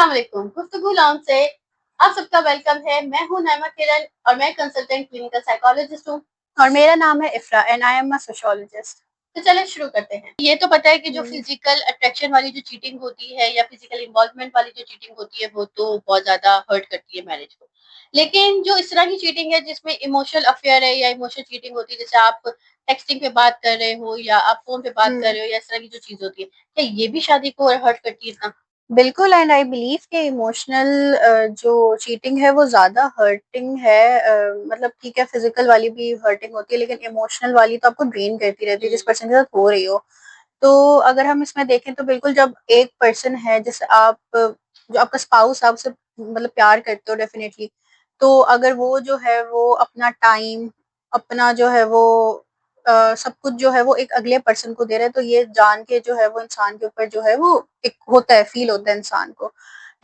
अस्सलाम वालेकुम। गुफ्तगू लॉन्च से आप सबका वेलकम है। मैं हूं नैमा किरण और मैं कंसल्टेंट क्लिनिकल साइकोलॉजिस्ट हूं। और मेरा नाम है इफ्रा and I am a sociologist. तो चले शुरू करते हैं। ये तो पता है कि जो फिजिकल अट्रैक्शन वाली जो चीटिंग होती है या फिजिकल इन्वॉल्वमेंट वाली जो चीटिंग होती है वो तो बहुत ज्यादा हर्ट करती है मैरिज को। लेकिन जो इस तरह की चीटिंग है जिसमें इमोशनल अफेयर है या इमोशनल चीटिंग होती है, जैसे आप टेक्सटिंग पे बात कर रहे हो या आप फोन पे बात कर रहे हो या इस तरह की जो चीज होती है, क्या ये भी शादी को हर्ट करती है इतना? बिल्कुल, एंड आई बिलीव कि इमोशनल जो चीटिंग है वो ज्यादा हर्टिंग है। मतलब ठीक है, फिजिकल वाली भी हर्टिंग होती है, लेकिन इमोशनल वाली तो आपको ड्रेन करती रहती है जिस पर्सन के साथ हो रही हो। तो अगर हम इसमें देखें तो बिल्कुल, जब एक पर्सन है जैसे आप, जो आपका स्पाउस, आपसे मतलब प्यार करते हो डेफिनेटली, तो अगर वो जो है वो अपना टाइम, अपना जो है वो सब कुछ जो है वो एक अगले पर्सन को दे रहा है, तो ये जान के जो है वो इंसान के ऊपर जो है वो एक होता है, फील होता है इंसान को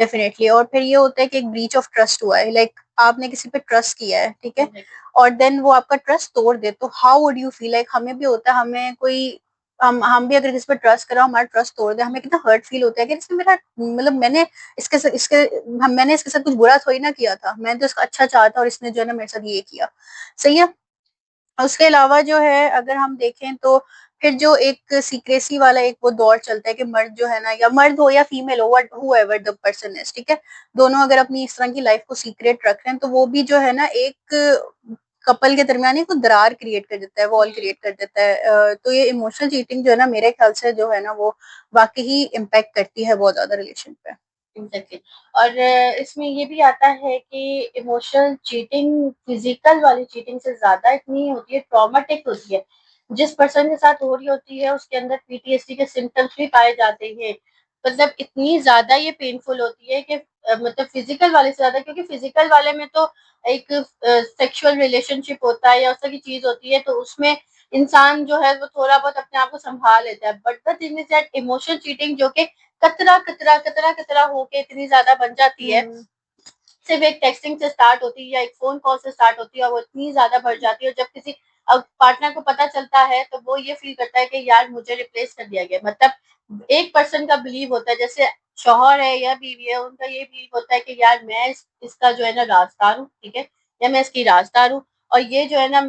डेफिनेटली। और फिर ये होता है कि एक ब्रीच ऑफ ट्रस्ट हुआ है, लाइक आपने किसी पे ट्रस्ट किया है, ठीक है, और देन वो आपका ट्रस्ट तोड़ दे, तो how would you feel? Like हमें भी होता है, हमें कोई, हम भी अगर किसी पे ट्रस्ट करा, हमारा ट्रस्ट तोड़ दे, हमें कितना हर्ट फील होता है कि इसने मेरा, मतलब मैंने इसके मैंने इसके साथ कुछ बुरा थोड़ी ना किया था, मैंने तो इसका अच्छा चाहा था और इसने जो है ना मेरे साथ ये किया। सही है। उसके अलावा जो है अगर हम देखें तो फिर जो एक सीक्रेसी वाला एक वो दौर चलता है कि मर्द जो है ना, या मर्द हो या फीमेल हो, what whoever the person is, ठीक है, दोनों अगर अपनी इस तरह की लाइफ को सीक्रेट रख रहे हैं, तो वो भी जो है ना एक कपल के दरमियान एक दरार क्रिएट कर देता है, वॉल क्रिएट कर देता है। तो ये इमोशनल चीटिंग जो है ना, मेरे ख्याल से जो है ना वो वाकई ही इम्पैक्ट करती है बहुत ज्यादा रिलेशन पे। एग्जैक्टली। और इसमें ये भी आता है कि इमोशनल चीटिंग फिजिकल वाली चीटिंग से ज्यादा इतनी होती है, ट्रॉमेटिक होती है। जिस पर्सन के साथ हो रही होती है उसके अंदर पीटीएसडी के सिम्टम्स भी पाए जाते हैं। मतलब इतनी ज्यादा ये पेनफुल होती है कि मतलब फिजिकल वाले से ज्यादा, क्योंकि फिजिकल वाले में तो एक सेक्सुअल रिलेशनशिप होता है या उस तरह की चीज होती है, तो उसमें इंसान जो है वो थोड़ा बहुत अपने आप को संभाल लेता है। But the thing is that emotional cheating जो कि कतरा कतरा कतरा कतरा होके इतनी ज्यादा बन जाती है, सिर्फ एक टेक्सटिंग से स्टार्ट होती है या एक फोन कॉल से स्टार्ट होती है और वो इतनी ज्यादा बढ़ जाती है, और जब किसी पार्टनर को पता चलता है तो वो ये फील करता है कि यार मुझे रिप्लेस कर दिया गया। मतलब एक पर्सन का बिलीव होता है, जैसे शौहर है या बीवी है, उनका ये बिलीव होता है कि यार मैं इसका जो है ना राजदार हूँ, ठीक है, या मैं इसकी राजदार हूँ, और ये जो है ना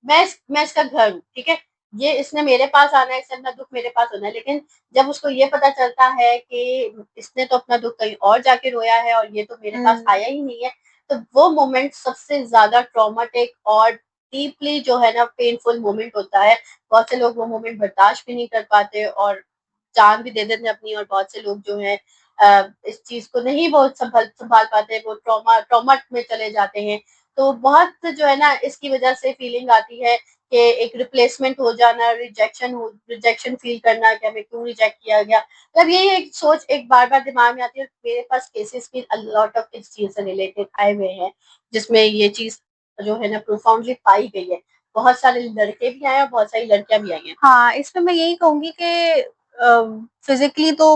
मैं इसका घर हूँ, ठीक है, ये इसने मेरे पास आना है, इसने अपना दुख मेरे पास होना है। लेकिन जब उसको ये पता चलता है कि इसने तो अपना दुख कहीं और जाके रोया है और ये तो मेरे पास आया ही नहीं है, तो वो मोमेंट सबसे ज्यादा ट्रॉमेटिक और डीपली जो है ना पेनफुल मोमेंट होता है। बहुत से लोग वो मोमेंट बर्दाश्त भी नहीं कर पाते और जान भी दे देते हैं अपनी, और बहुत से लोग जो है इस चीज को नहीं बहुत संभाल संभाल पाते, वो ट्रॉमा में चले जाते हैं। तो बहुत जो है ना इसकी वजह से फीलिंग आती है कि एक रिप्लेसमेंट हो जाना, रिजेक्शन फील करना कि हमें क्यों रिजेक्ट किया गया। मतलब यही एक सोच एक बार बार दिमाग में आती है। मेरे पास केसेस भी लॉट ऑफ इस चीज से रिलेटेड आए हुए हैं जिसमें ये चीज जो है ना प्रोफाउंडली पाई गई है। बहुत सारे लड़के भी आए और बहुत सारी लड़कियां भी आई हैं। हाँ, इसमें मैं यही कहूंगी कि फिजिकली तो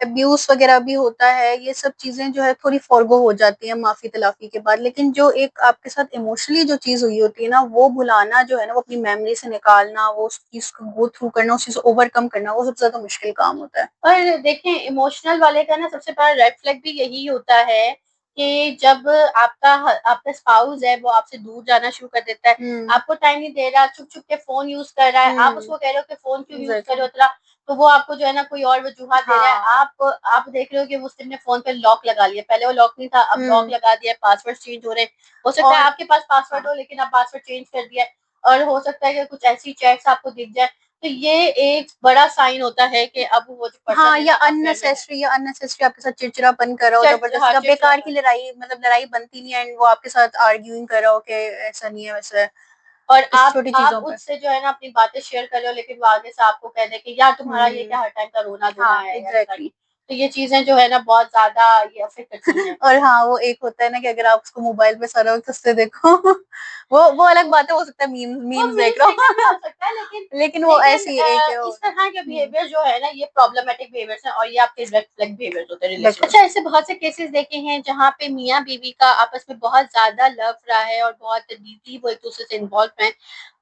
अब्यूज वगैरह भी होता है, ये सब चीजें जो है थोड़ी फॉरगो हो जाती है माफी तलाफी के बाद, लेकिन जो एक आपके साथ इमोशनली जो चीज हुई होती है ना, वो भुलाना जो है ना, वो अपनी मेमोरी से निकालना, वो उस चीज को गो थ्रू करना, उस चीज को ओवरकम करना, वो सबसे ज्यादा मुश्किल काम होता है। और देखें इमोशनल वाले का ना सबसे बड़ा रेड फ्लैग भी यही होता है कि जब आपका आपका स्पाउस है वो आपसे दूर जाना शुरू कर देता है, आपको टाइम नहीं दे रहा, चुप चुप के फोन यूज कर रहा है, आप उसको कह रहे हो कि फोन क्यों यूज कर रहे हो इतना, तो वो आपको जो है ना कोई और वजूहत दे रहा है। आप देख रहे हो कि उसने फोन पे लॉक लगा लिया, पहले वो लॉक नहीं था, अब लॉक लगा दिया, पासवर्ड चेंज हो रहे हैं। हो सकता है आपके पास पासवर्ड हो लेकिन आप पासवर्ड चेंज कर दिया, और हो सकता है कि कुछ ऐसी चैट्स आपको दिख जाए, तो ये एक बड़ा साइन होता है कि अब वो जो पर्सन हाँ, है या ना अननेसेसरी आपके साथ चिड़चिड़ापन कर रहा हो, जबरदस्ती, आप बेकार की लड़ाई, मतलब लड़ाई बनती नहीं है, एंड वो आपके साथ आर्ग्यूइंग कर रहा हो कि ऐसा नहीं है वैसा है, और इस आप छोटी आप चीजों पे। उससे जो है ना अपनी बातें शेयर कर रहे हो, लेकिन वो आगे से आपको कह दे कि यार तुम्हारा ये क्या हर टाइम का रोना धोना हाँ, है या एग्जैक्टली। तो ये चीजें जो है ना बहुत ज्यादा ये अफेक्ट करती हैं। और हाँ, वो एक होता है ना कि अगर आप उसको मोबाइल पे सारा वक्त हंसते देखो, वो अलग बात है, हो सकता है वो मीम्स देख मीम्स रहा देखना भी हो, हो सकता है, लेकिन लेकिन वो ऐसी एक है इस तरह के हम्म, बिहेवियर जो है ना ये प्रॉब्लमेटिक बिहेवियर्स हैं और ये आपके रेड फ्लैग बिहेवियर्स होते हैं रिलेशन। बिल्कुल। अच्छा, ऐसे बहुत से केसेस देखे हैं जहाँ पे मियाँ बीवी का आपस में बहुत ज्यादा लव रहा है और बहुत डीपली वो एक दूसरे से इन्वॉल्व है,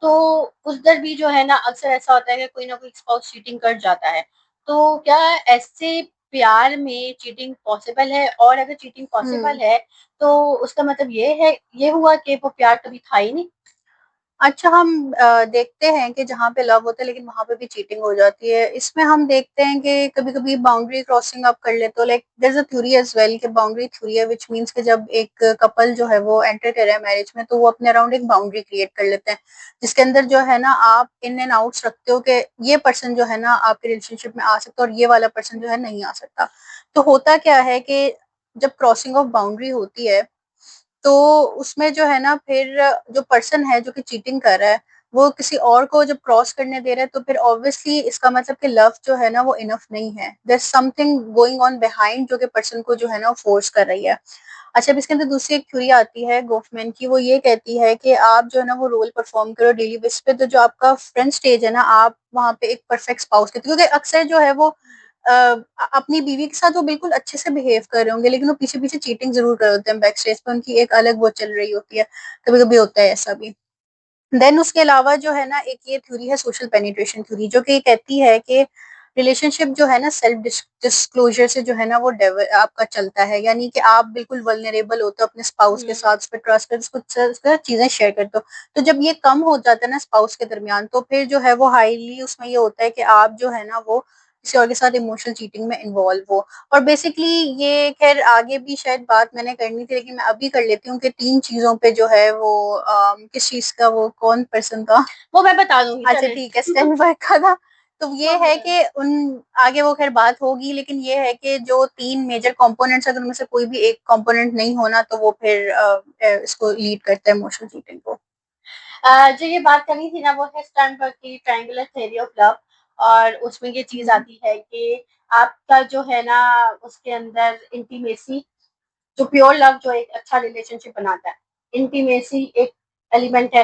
तो उधर भी जो है ना अक्सर ऐसा होता है कि कोई ना कोई स्पाउस चीटिंग कर जाता है। तो क्या ऐसे प्यार में चीटिंग पॉसिबल है, और अगर चीटिंग पॉसिबल है तो उसका मतलब ये हुआ कि वो प्यार कभी था ही नहीं। अच्छा, हम देखते हैं कि जहाँ पे लव होता है लेकिन वहां पे भी चीटिंग हो जाती है। इसमें हम देखते हैं कि कभी कभी बाउंड्री क्रॉसिंग आप कर लेते हो। Like there is a theory as well कि बाउंड्री थ्योरी है, विच मींस कि जब एक कपल जो है वो एंटर कर रहा है मैरिज में, तो वो अपने अराउंड एक बाउंड्री क्रिएट कर लेते हैं, जिसके अंदर जो है ना आप इन एंड आउट्स रखते हो कि ये पर्सन जो है ना आपके रिलेशनशिप में आ सकता है और ये वाला पर्सन जो है नहीं आ सकता। तो होता क्या है कि जब क्रॉसिंग ऑफ बाउंड्री होती है तो उसमें जो है ना फिर जो पर्सन है जो कि चीटिंग कर रहा है वो किसी और को जब क्रॉस करने दे रहा है, तो फिर ऑब्वियसली इसका मतलब कि लव जो है ना वो इनफ नहीं है। There something going on behind जो कि पर्सन को जो है ना वो फोर्स कर रही है। अच्छा, अब इसके अंदर दूसरी एक थ्योरी आती है गोफमैन की। वो ये कहती है कि आप जो है ना वो रोल परफॉर्म करो डेली बेसिस पे, तो जो आपका फ्रंट स्टेज है ना आप वहाँ पे एक परफेक्ट स्पाउस कहते हो, क्योंकि अक्सर जो है वो अपनी बीवी के साथ वो बिल्कुल अच्छे से बिहेव कर रहे होंगे लेकिन वो पीछे पीछे चीटिंग जरूर कर रहे होते हैं। बैक स्टेज पे उनकी एक अलग वो चल रही होती है। कभी कभी होता है ऐसा भी। देन उसके अलावा जो है ना एक ये थ्योरी है सोशल पेनिट्रेशन थ्योरी, जो कि कहती है कि रिलेशनशिप जो है ना सेल्फ डिस्क्लोजर से जो है ना वो आपका चलता है, यानी कि आप बिल्कुल वल्नरेबल होते हो अपने स्पाउस के साथ, उस पर ट्रस्ट कर उसको चीजें शेयर करते हो। तो जब ये कम हो जाता है ना स्पाउस के दरमियान, तो फिर जो है वो हाईली उसमें ये होता है कि आप जो है ना वो किसी और के साथ इमोशनल चीटिंग में इन्वॉल्व हो। और बेसिकली ये खैर आगे भी शायद बात मैंने करनी थी लेकिन मैं अभी कर लेती हूँ कि 3 चीजों पे जो है वो किस चीज का, वो कौन पर्सन का, वो मैं बता दूंगी, अच्छा चले। ठीक है, स्टेनबर्ग का था। तो ये वो है बता कि उन आगे वो खैर बात होगी, लेकिन ये है कि जो 3 मेजर कंपोनेंट्स अगर उनमें से कोई भी एक कंपोनेंट नहीं होना तो वो फिर इसको लीड करता है इमोशनल चीटिंग को। जो ये बात करनी थी ना वो है स्टर्नबर्ग की ट्रायंगुलर थ्योरी ऑफ लव, और उसमें ये चीज आती है कि आपका जो है ना उसके अंदर इंटीमेसी, जो प्योर लव जो एक अच्छा रिलेशनशिप बनाता है, इंटीमेसी एक एलिमेंट है,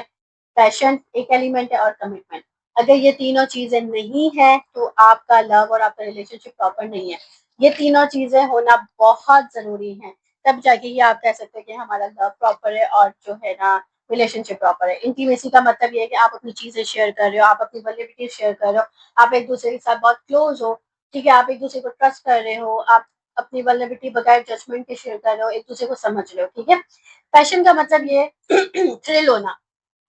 पैशन एक एलिमेंट है, और कमिटमेंट। अगर ये तीनों चीजें नहीं है तो आपका लव और आपका रिलेशनशिप प्रॉपर नहीं है। ये तीनों चीजें होना बहुत जरूरी है, तब जाके ये आप कह सकते हैं कि हमारा लव प्रॉपर है और जो है ना रिलेशनशिप प्रॉपर है। इंटीमेसी का मतलब ये है कि आप अपनी चीजें शेयर कर रहे हो, आप अपनी वल्नरेबिलिटी शेयर कर रहे हो, आप एक दूसरे के साथ बहुत क्लोज हो, ठीक है, आप एक दूसरे को ट्रस्ट कर रहे हो, आप अपनी वल्नरेबिलिटी बगैर जजमेंट के शेयर कर रहे हो, एक दूसरे को समझ रहे हो, ठीक है। पैशन का मतलब ये थ्रिल होना,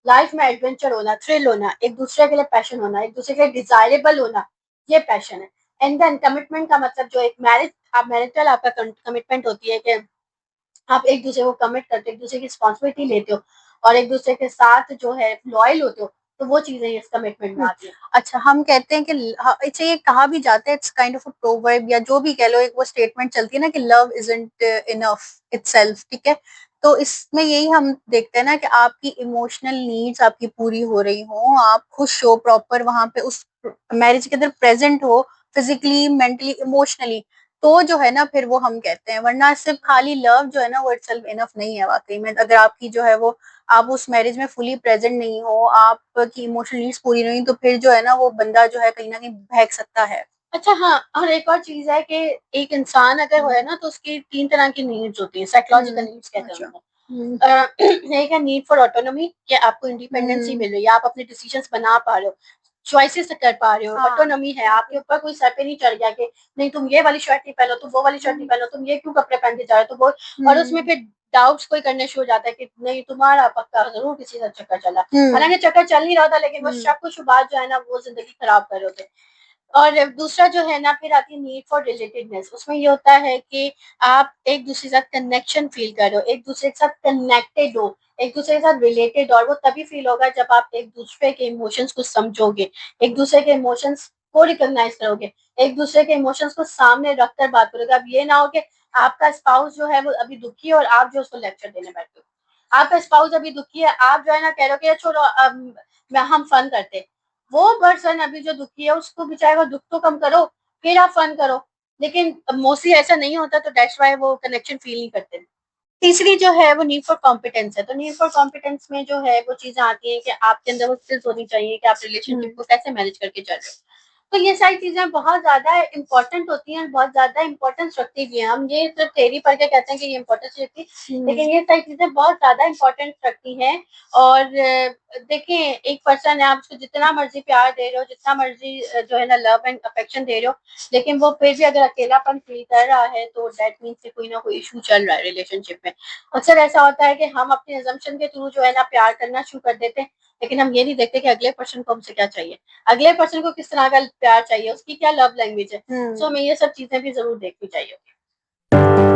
लाइफ में एडवेंचर होना, थ्रिल होना, एक दूसरे के लिए पैशन होना, एक दूसरे के लिए डिजायरेबल होना, ये पैशन है। एंड देन कमिटमेंट का मतलब जो एक मैरिज, आप मैरिटल आपका कमिटमेंट होती है कि आप एक दूसरे को कमिट करते हो, एक दूसरे की रिस्पॉन्सिबिलिटी लेते हो और एक दूसरे के साथ जो है लॉयल होते हो, तो वो चीजें इस कमिटमेंट में आती है। अच्छा, हम कहते हैं कि अच्छा ये कहा भी जाता है, it's kind of a proverb या जो भी कह लो, एक वो स्टेटमेंट चलती है ना कि लव इजंट इनफ इटसेल्फ, ठीक है। तो इसमें यही हम देखते हैं ना कि आपकी इमोशनल नीड्स आपकी पूरी हो रही हो, आप खुश हो, प्रॉपर वहां पे उस मैरिज के अंदर प्रेजेंट हो, फिजिकली मेंटली इमोशनली, तो जो है ना फिर वो हम कहते हैं। वरना सिर्फ खाली लव जो है ना वो इटसेल्फ इनफ नहीं है वाकई में। अगर आपकी जो है वो आप उस मैरिज में फुली प्रेजेंट नहीं हो, आपकी इमोशनल नीड्स पूरी नहीं, तो फिर जो है ना वो बंदा जो है कहीं ना कहीं बहक सकता है। अच्छा हाँ, और एक और चीज है कि एक इंसान अगर हो है ना तो उसकी 3 तरह की नीड्स होती है, साइकोलॉजिकल नीड्स कहते हैं अच्छा। उनको। एक है नीड फॉर ऑटोनॉमी, कि आपको इंडिपेंडेंसी मिल रही है, आप अपने डिसीजंस बना पा रहे हो, चॉइसेस कर पा रहे हो, ऑटोनॉमी है, आपके ऊपर कोई सर पे नहीं चढ़ गया कि नहीं तुम ये वाली शर्ट नहीं पहनो, तुम वो वाली शर्ट नहीं पहनो, तुम ये क्यों कपड़े पहन के जा रहे हो, तो वो, और उसमें फिर डाउट्स कोई करने शुरू हो जाता है कि नहीं तुम्हारा पक्का जरूर किसी का चक्कर चला, हालांकि चक्कर चल नहीं रहा था लेकिन वो शक शुबात जो है ना वो जिंदगी खराब कर रहे थे। और दूसरा जो है ना फिर आती है नीड फॉर रिलेटेडनेस, उसमें ये होता है कि आप एक दूसरे के साथ कनेक्शन फील कर रहे हो, एक दूसरे के साथ कनेक्टेड हो, एक दूसरे के साथ रिलेटेड, और वो तभी फील होगा जब आप एक दूसरे के इमोशंस को समझोगे, एक दूसरे के इमोशंस को रिकॉग्नाइज करोगे, एक दूसरे के इमोशंस को सामने रखकर बात करोगे। अब ये ना हो कि आपका स्पाउस जो है वो अभी दुखी है और आप जो उसको लेक्चर देने बैठे हो, आपका स्पाउस अभी दुखी है, आप जो है ना कह रहे हो कि छोड़ो हम फन करते, वो पर्सन अभी जो दुखी है उसको बेचारे को दुख तो कम करो, फिर आप फन करो। लेकिन मोस्टली ऐसा नहीं होता, तो दैट्स व्हाई वो कनेक्शन फील नहीं करते। तीसरी जो है वो नीड फॉर कॉम्पिटेंस है, तो नीड फॉर कॉम्पिटेंस में जो है वो चीजें आती हैं कि आपके अंदर वो स्किल्स होनी चाहिए कि आप रिलेशनशिप को कैसे मैनेज करके चल रहे हो। तो ये सारी चीजें बहुत ज्यादा इम्पोर्टेंट होती हैं, बहुत ज्यादा इम्पोर्टेंस रखती भी हैं। हम ये सिर्फ थ्योरी पढ़ के कहते हैं कि ये इम्पोर्टेंस रखती है, लेकिन ये सारी चीजें बहुत ज्यादा इम्पोर्टेंस रखती हैं। और देखिए, एक पर्सन है, आप उसको जितना मर्जी प्यार दे रहे हो, जितना मर्जी जो है ना लव एंड अफेक्शन दे रहे हो, लेकिन वो फिर भी अगर अकेलापन फील कर रहा है तो दैट मीन्स कि कोई ना कोई इशू चल रहा है रिलेशनशिप में। अक्सर ऐसा होता है कि हम अपने अजम्पशन के थ्रू जो है ना प्यार करना शुरू कर देते हैं, लेकिन हम ये नहीं देखते कि अगले पर्सन को हमसे क्या चाहिए, अगले पर्सन को किस तरह का प्यार चाहिए, उसकी क्या लव लैंग्वेज है। सो हमें ये सब चीजें भी जरूर देखनी चाहिए।